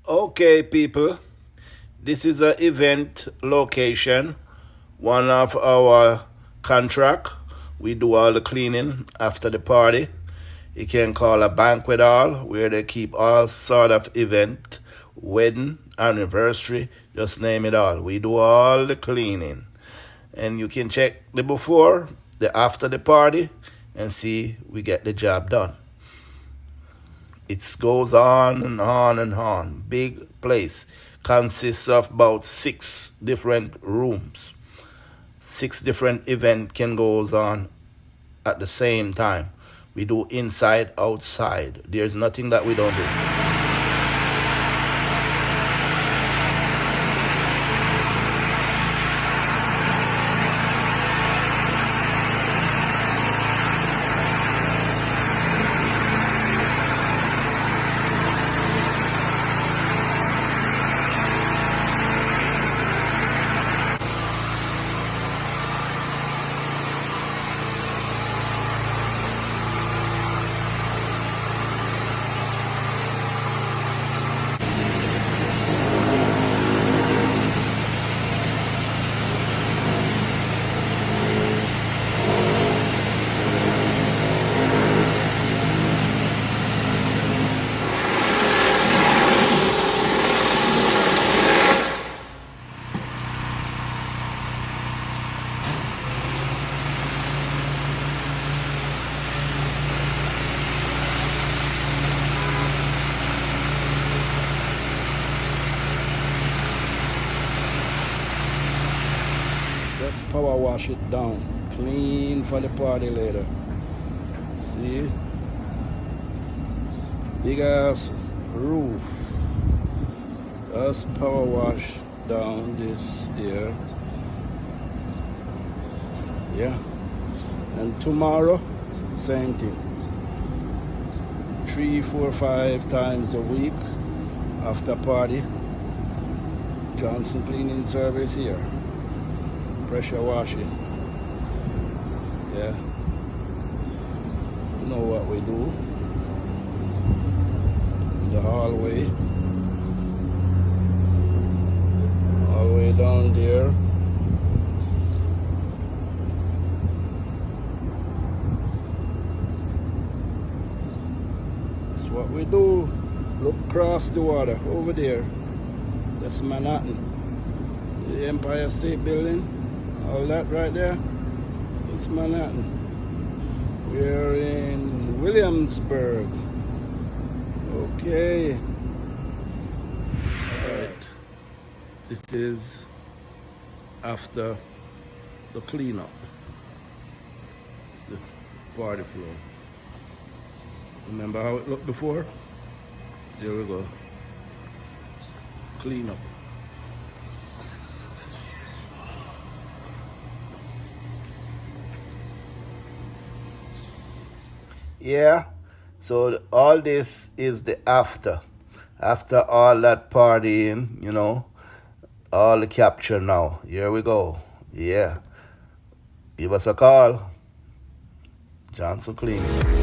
Okay, people, this is an event location, one of our contract. We do all the cleaning after the party. You can call a banquet hall where they keep all sort of event, wedding, anniversary, just name it all. We do all the cleaning. And you can check the before, the after the party, and see we get the job done. It goes on and on and on. Big place. Consists of about 6 different rooms. 6 different event can goes on at the same time. We do inside, outside. There's nothing that we don't do. Just power wash it down. Clean for the party later. See? Big ass roof. Just power wash down this here. Yeah. And tomorrow, same thing. 3, 4, 5 times a week after party. Johnson cleaning service here. Pressure washing. Yeah. You know what we do. In the hallway. All the way down there. That's what we do. Look across the water over there. That's Manhattan. The Empire State Building. All that right there, it's Manhattan. We're in Williamsburg. Okay. Alright. This is after the cleanup. It's the party floor. Remember how it looked before? There we go. Cleanup. Yeah, so all this is the after. After all that partying, all the capture now. Here we go. Yeah. Give us a call. Johnson Cleaning.